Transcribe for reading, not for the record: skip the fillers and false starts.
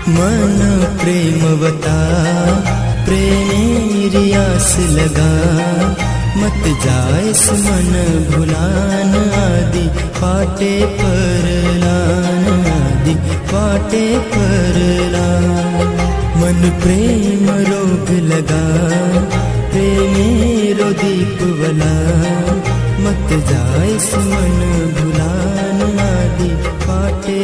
मन प्रेमवता प्रेमी रियास लगा, मत जायस मन भुलान आदि पाटे परलान, आदि पाटे परलान। मन प्रेम रोग लगा प्रेमी रो दीप वला, मत जायस मन भुलान आदि पाटे